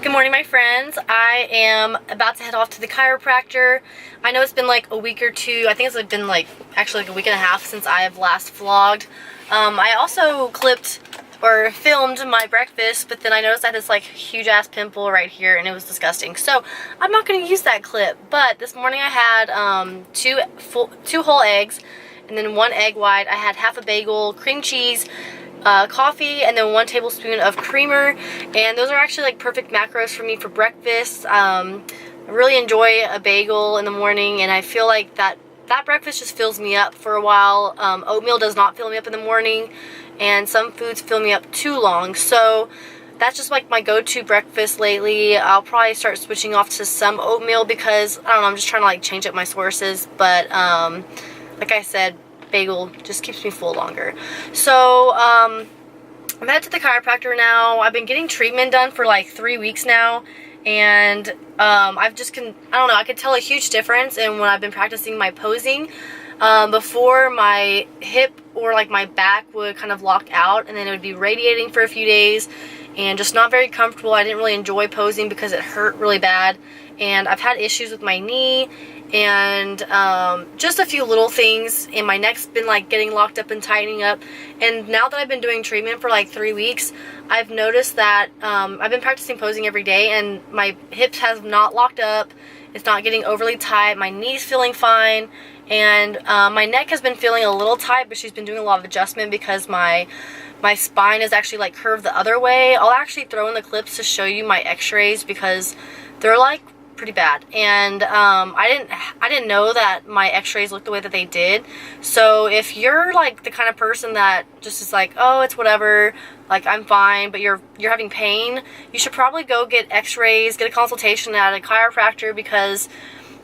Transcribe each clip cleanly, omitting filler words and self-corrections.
Good morning, my friends. I am about to head off to the chiropractor. I know it's been like a week or two. I think it's been like actually like a week and a half since I have last vlogged. I also clipped or filmed my breakfast, but then I noticed I had this like huge ass pimple right here and it was disgusting. So I'm not going to use that clip. But this morning I had two whole eggs and then 1 egg white. I had half a bagel, cream cheese, coffee, and then 1 tablespoon of creamer, and those are actually like perfect macros for me for breakfast. I really enjoy a bagel in the morning, and I feel like that breakfast just fills me up for a while. Oatmeal does not fill me up in the morning, and some foods fill me up too long, so that's just like my go-to breakfast lately. I'll probably start switching off to some oatmeal because, I don't know, I'm just trying to like change up my sources, but like I said, bagel just keeps me full longer. So I'm headed to the chiropractor now. I've been getting treatment done for like 3 weeks now, and I don't know, I could tell a huge difference in when I've been practicing my posing. Before, my hip or like my back would kind of lock out, and then it would be radiating for a few days and just not very comfortable. I didn't really enjoy posing because it hurt really bad, and I've had issues with my knee and just a few little things, and my neck's been like getting locked up and tightening up. And now that I've been doing treatment for like 3 weeks, I've noticed that I've been practicing posing every day, and my hips have not locked up. It's not getting overly tight. My knee's feeling fine, and my neck has been feeling a little tight, but she's been doing a lot of adjustment because my spine is actually like curved the other way. I'll actually throw in the clips to show you my x-rays because they're like pretty bad, and I didn't know that my x-rays looked the way that they did. So if you're like the kind of person that just is like, oh, it's whatever, like I'm fine, but you're having pain, you should probably go get x-rays, get a consultation at a chiropractor, because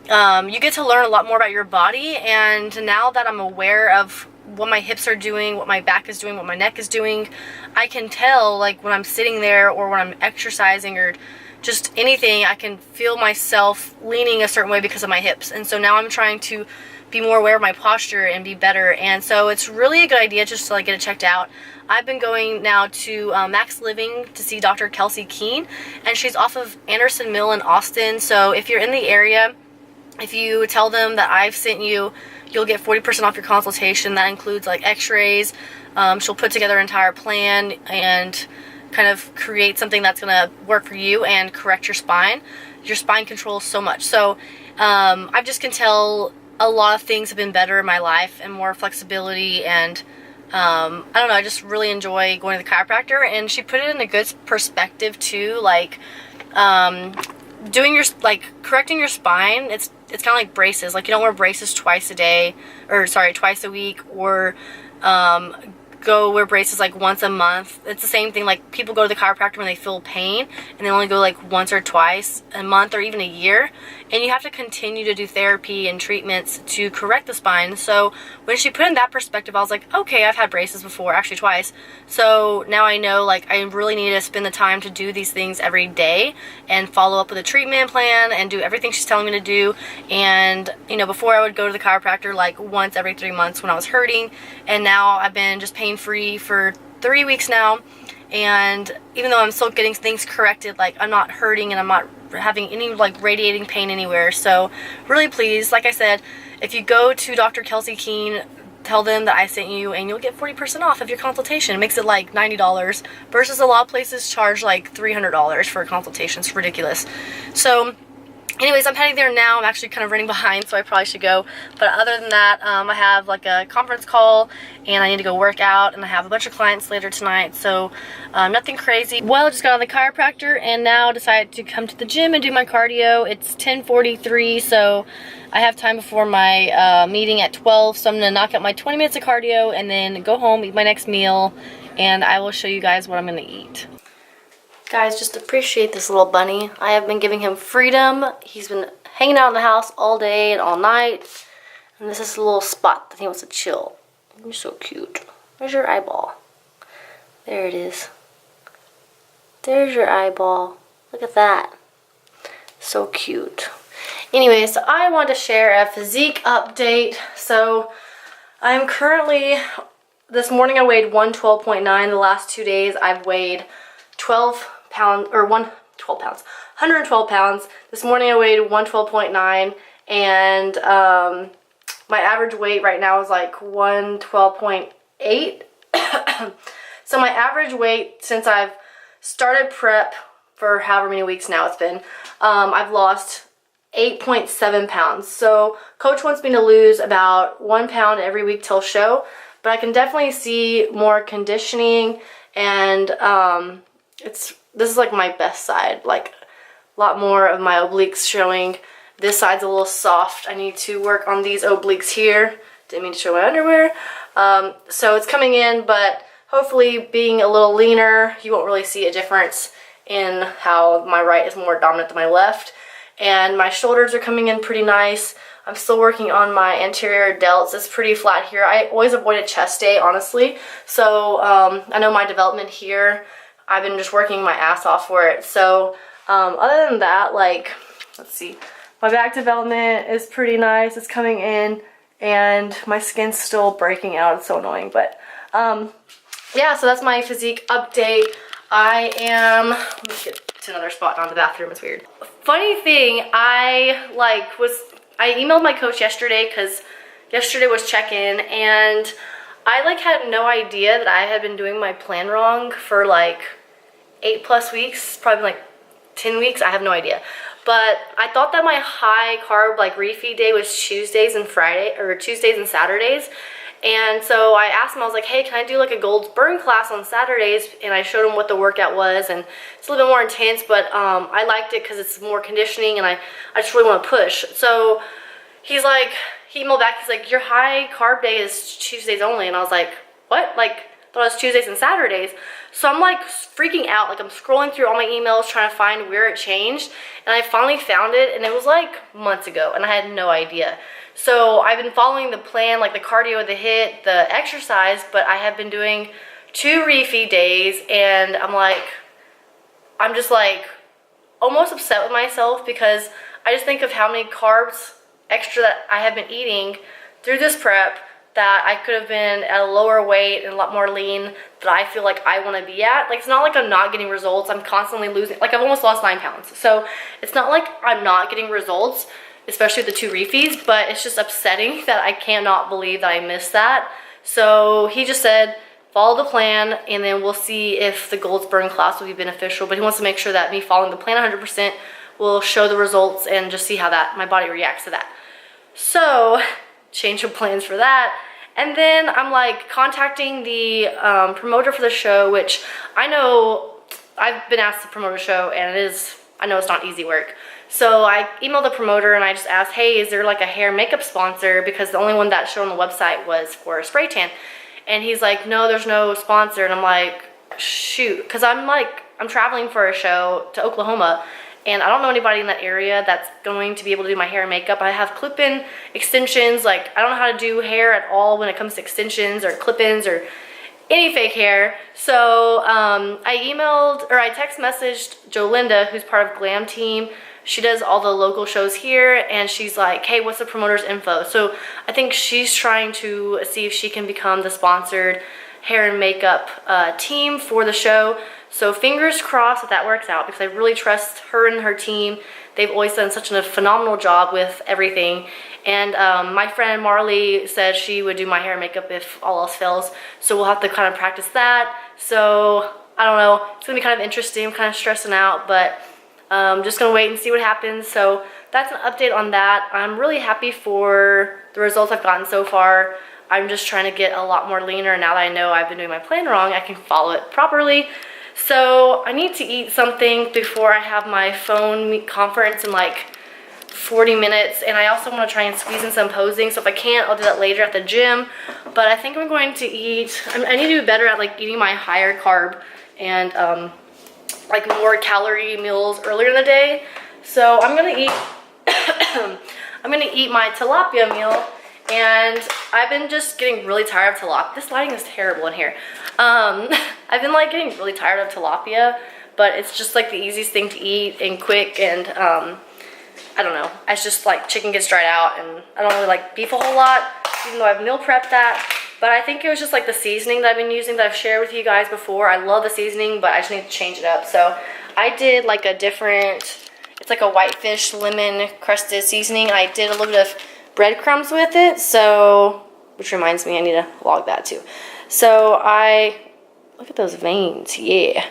you get to learn a lot more about your body. And now that I'm aware of what my hips are doing, what my back is doing, what my neck is doing, I can tell like when I'm sitting there or when I'm exercising or just anything, I can feel myself leaning a certain way because of my hips. And so now I'm trying to be more aware of my posture and be better. And so it's really a good idea just to like get it checked out. I've been going now to Max Living to see Dr. Kelsey Keene, and she's off of Anderson Mill in Austin. So if you're in the area, if you tell them that I've sent you, you'll get 40% off your consultation. That includes like x-rays. She'll put together an entire plan and kind of create something that's going to work for you and correct your spine. Your spine controls so much. So I just can tell a lot of things have been better in my life and more flexibility, and I don't know, I just really enjoy going to the chiropractor. And she put it in a good perspective too, like doing your, like, correcting your spine. It's kind of like braces. Like, you don't wear braces twice a week, or go wear braces like once a month. It's the same thing. Like, people go to the chiropractor when they feel pain, and they only go like once or twice a month or even a year, and you have to continue to do therapy and treatments to correct the spine. So when she put in that perspective, I was like, okay, I've had braces before, actually twice, so now I know like I really need to spend the time to do these things every day and follow up with a treatment plan and do everything she's telling me to do. And you know, before I would go to the chiropractor like once every 3 months when I was hurting, and now I've been just pain-free for 3 weeks now. And even though I'm still getting things corrected, like I'm not hurting and I'm not having any like radiating pain anywhere. So really please, like I said, if you go to Dr. Kelsey Keene, tell them that I sent you, and you'll get 40% off of your consultation. It makes it like $90 versus a lot of places charge like $300 for a consultation. It's ridiculous. So anyways, I'm heading there now. I'm actually kind of running behind, so I probably should go. But other than that, I have like a conference call, and I need to go work out, and I have a bunch of clients later tonight, so nothing crazy. Well, I just got on the chiropractor, and now decided to come to the gym and do my cardio. It's 10:43, so I have time before my meeting at 12, so I'm going to knock out my 20 minutes of cardio and then go home, eat my next meal, and I will show you guys what I'm going to eat. Guys, just appreciate this little bunny. I have been giving him freedom. He's been hanging out in the house all day and all night. And this is a little spot that he wants to chill. You're so cute. Where's your eyeball? There it is. There's your eyeball. Look at that. So cute. Anyway, so I want to share a physique update. So I'm currently, this morning I weighed 112.9. The last 2 days I've weighed 12 12 pounds. 112 pounds. This morning I weighed 112.9, and my average weight right now is like 112.8. So my average weight since I've started prep for however many weeks now it's been, I've lost 8.7 pounds. So coach wants me to lose about 1 pound every week till show, but I can definitely see more conditioning, and this is like my best side, like a lot more of my obliques showing. This side's a little soft. I need to work on these obliques here. Didn't mean to show my underwear. So it's coming in, but hopefully being a little leaner, you won't really see a difference in how my right is more dominant than my left. And my shoulders are coming in pretty nice. I'm still working on my anterior delts. It's pretty flat here. I always avoid a chest day, honestly. So I know my development here, I've been just working my ass off for it. So other than that, like, let's see. My back development is pretty nice. It's coming in, and my skin's still breaking out. It's so annoying, but yeah, so that's my physique update. I am, let me get to another spot, not the bathroom, it's weird. Funny thing, I emailed my coach yesterday because yesterday was check-in, and I had no idea that I had been doing my plan wrong for like 8+ weeks, probably like 10 weeks, I have no idea. But I thought that my high carb refeed day was Tuesdays and Saturdays. And so I asked him, I was like, hey, can I do like a Gold's Burn class on Saturdays? And I showed him what the workout was, and it's a little bit more intense, but I liked it because it's more conditioning, and I just really want to push. So he's like, he emailed back, he's like, your high carb day is Tuesdays only. And I was like, what? Like, I thought it was Tuesdays and Saturdays. So I'm like freaking out, like I'm scrolling through all my emails trying to find where it changed, and I finally found it, and it was like months ago, and I had no idea. So I've been following the plan, like the cardio, the HIIT, the exercise, but I have been doing 2 refeed days, and I'm just like almost upset with myself because I just think of how many carbs extra that I have been eating through this prep, that I could have been at a lower weight and a lot more lean that I feel like I want to be at. Like, it's not like I'm not getting results. I'm constantly losing. Like, I've almost lost 9 pounds. So it's not like I'm not getting results, especially with the 2 refeeds, but it's just upsetting that I cannot believe that I missed that. So he just said, follow the plan, and then we'll see if the Gold's Burn class will be beneficial. But he wants to make sure that me following the plan 100% will show the results and just see how my body reacts to that. So change of plans for that. And then I'm like contacting the promoter for the show, which I know I've been asked to promote a show, and I know it's not easy work. So I emailed the promoter and I just asked, hey, is there like a hair makeup sponsor? Because the only one that showed on the website was for a spray tan. And he's like, no, there's no sponsor. And I'm like, shoot, because I'm traveling for a show to Oklahoma, and I don't know anybody in that area that's going to be able to do my hair and makeup. I have clip-in extensions. Like, I don't know how to do hair at all when it comes to extensions or clip-ins or any fake hair. So I text messaged Jolinda, who's part of Glam Team. She does all the local shows here, and she's like, hey, what's the promoter's info? So I think she's trying to see if she can become the sponsored hair and makeup team for the show. So fingers crossed that works out, because I really trust her and her team. They've always done such a phenomenal job with everything. And my friend Marley said she would do my hair and makeup if all else fails. So we'll have to kind of practice that. So I don't know. It's going to be kind of interesting. I'm kind of stressing out, but just going to wait and see what happens. So that's an update on that. I'm really happy for the results I've gotten so far. I'm just trying to get a lot more leaner. Now that I know I've been doing my plan wrong, I can follow it properly. So I need to eat something before I have my phone conference in like 40 minutes. And I also want to try and squeeze in some posing. So if I can't, I'll do that later at the gym. But I think I'm going to eat, I need to do better at like eating my higher carb and like more calorie meals earlier in the day. So I'm going to eat, I'm going to eat my tilapia meal. And I've been just getting really tired of tilapia. This lighting is terrible in here. I've been like getting really tired of tilapia, but it's just like the easiest thing to eat and quick, and I don't know. It's just like chicken gets dried out, and I don't really like beef a whole lot, even though I've meal prepped that. But I think it was just like the seasoning that I've been using that I've shared with you guys before. I love the seasoning, but I just need to change it up. So I did like a different, it's like a whitefish lemon crusted seasoning. I did a little bit of breadcrumbs with it, so, which reminds me I need to log that too. So look at those veins, yeah.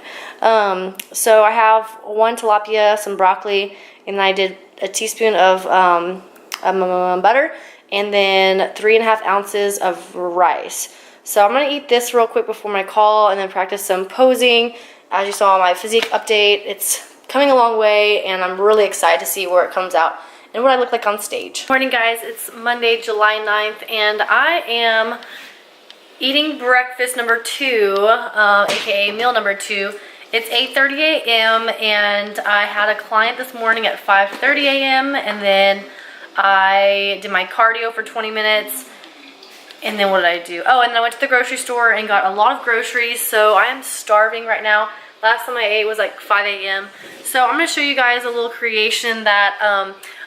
So I have 1 tilapia, some broccoli, and I did a teaspoon of butter, and then 3.5 ounces of rice. So I'm gonna eat this real quick before my call and then practice some posing. As you saw my physique update, it's coming a long way, and I'm really excited to see where it comes out and what I look like on stage. Morning guys, it's Monday, July 9th, and I am eating breakfast number 2, aka meal number 2. It's 8:30 a.m. and I had a client this morning at 5:30 a.m. and then I did my cardio for 20 minutes. And then what did I do? Oh, and then I went to the grocery store and got a lot of groceries, so I am starving right now. Last time I ate was like 5 a.m. So I'm gonna show you guys a little creation that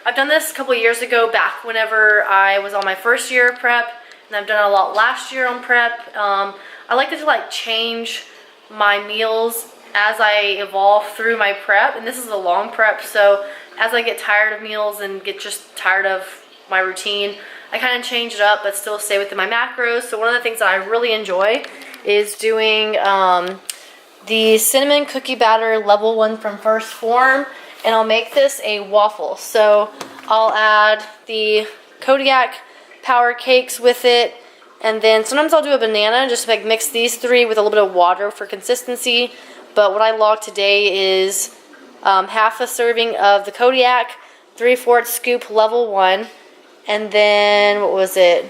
I've done this a couple years ago, back whenever I was on my first year of prep, and I've done it a lot last year on prep. I like to like change my meals as I evolve through my prep, and this is a long prep, so as I get tired of meals and get just tired of my routine, I kind of change it up but still stay within my macros. So one of the things that I really enjoy is doing the cinnamon cookie batter level 1 from First Form, and I'll make this a waffle. So I'll add the Kodiak power cakes with it, and then sometimes I'll do a banana, just like mix these 3 with a little bit of water for consistency. But what I logged today is half a serving of the Kodiak, 3/4 scoop level 1, and then what was it?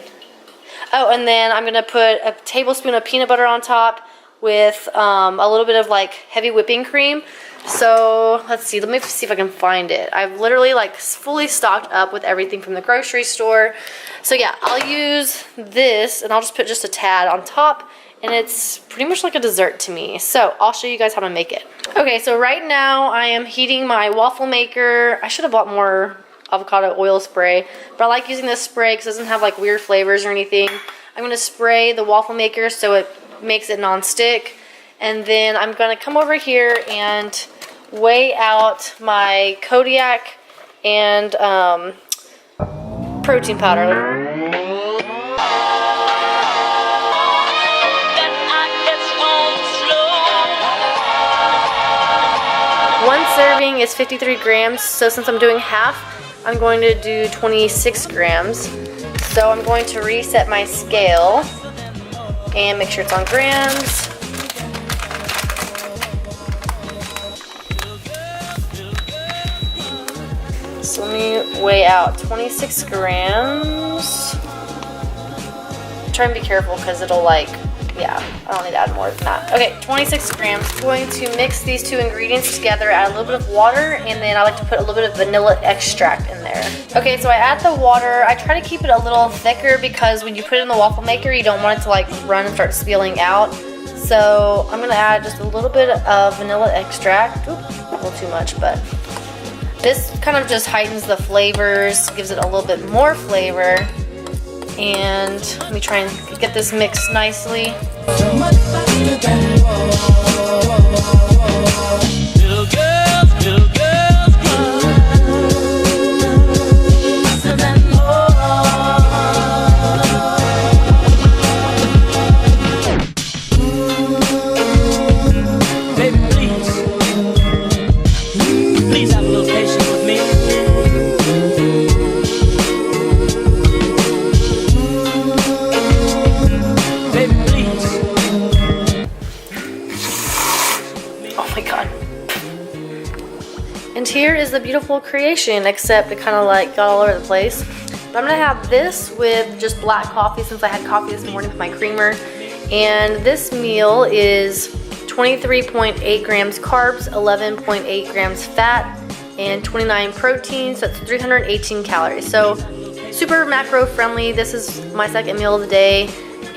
Oh, and then I'm gonna put a tablespoon of peanut butter on top with a little bit of like heavy whipping cream. So let's see, let me see if I can find it. I've literally like fully stocked up with everything from the grocery store. So yeah, I'll use this and I'll just put just a tad on top, and it's pretty much like a dessert to me. So I'll show you guys how to make it. Okay, so right now I am heating my waffle maker. I should have bought more avocado oil spray, but I like using this spray because it doesn't have like weird flavors or anything. I'm going to spray the waffle maker so it makes it non-stick, and then I'm going to come over here and weigh out my Kodiak and protein powder. One serving is 53 grams, so since I'm doing half, I'm going to do 26 grams. So I'm going to reset my scale and make sure it's on grams. So let me weigh out 26 grams. Try and be careful because it'll like, yeah, I don't need to add more than that. Okay, 26 grams. I'm going to mix these 2 ingredients together, add a little bit of water, and then I like to put a little bit of vanilla extract in there. Okay, so I add the water. I try to keep it a little thicker because when you put it in the waffle maker, you don't want it to like run and start spilling out. So I'm gonna add just a little bit of vanilla extract. Oops, a little too much, but this kind of just heightens the flavors, gives it a little bit more flavor. And let me try and get this mixed nicely. And here is the beautiful creation, except it kind of like got all over the place. But I'm gonna have this with just black coffee since I had coffee this morning with my creamer. And this meal is 23.8 grams carbs, 11.8 grams fat, and 29 protein, so that's 318 calories. So super macro friendly. This is my second meal of the day,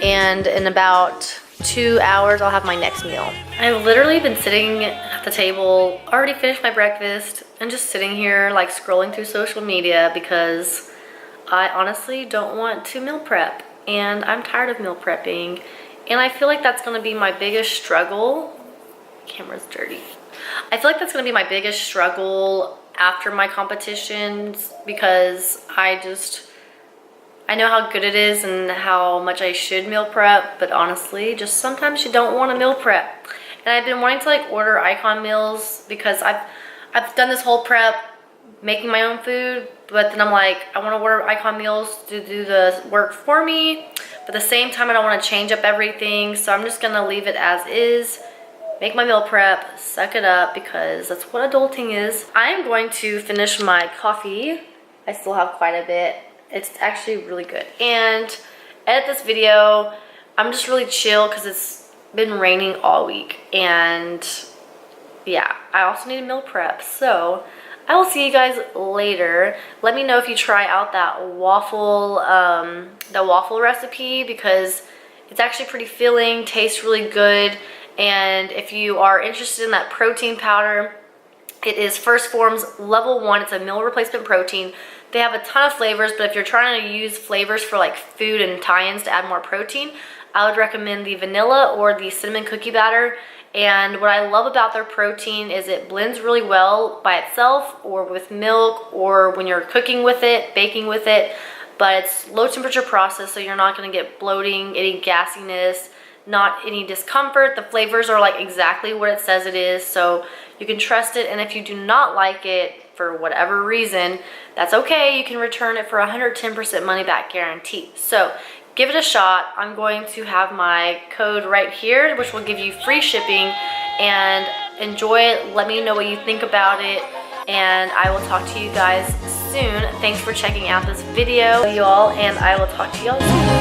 and in about 2 hours I'll have my next meal. I've literally been sitting at the table, already finished my breakfast, and just sitting here like scrolling through social media because I honestly don't want to meal prep, and I'm tired of meal prepping, and I feel like that's gonna be my biggest struggle. Camera's dirty. I feel like that's gonna be my biggest struggle after my competitions, because I know how good it is and how much I should meal prep, but honestly, just sometimes you don't want to meal prep. And I've been wanting to like order Icon meals because I've done this whole prep making my own food, but then I'm like, I want to order Icon meals to do the work for me, but at the same time I don't want to change up everything, so I'm just gonna leave it as is, make my meal prep, suck it up, because that's what adulting is. I'm going to finish my coffee. I still have quite a bit. It's actually really good. And edit this video. I'm just really chill because it's been raining all week. And yeah, I also need a meal prep. So I will see you guys later. Let me know if you try out that waffle recipe, because it's actually pretty filling, tastes really good. And if you are interested in that protein powder, it is First Form's Level 1. It's a meal replacement protein. They have a ton of flavors, but if you're trying to use flavors for like food and tie-ins to add more protein, I would recommend the vanilla or the cinnamon cookie batter. And what I love about their protein is it blends really well by itself or with milk or when you're cooking with it, baking with it. But it's low temperature processed, so you're not going to get bloating, any gassiness, not any discomfort. The flavors are like exactly what it says it is, so you can trust it. And if you do not like it for whatever reason, that's okay. You can return it for 110% money back guarantee. So give it a shot. I'm going to have my code right here, which will give you free shipping, and enjoy it. Let me know what you think about it, and I will talk to you guys soon. Thanks for checking out this video, y'all, and I will talk to y'all soon.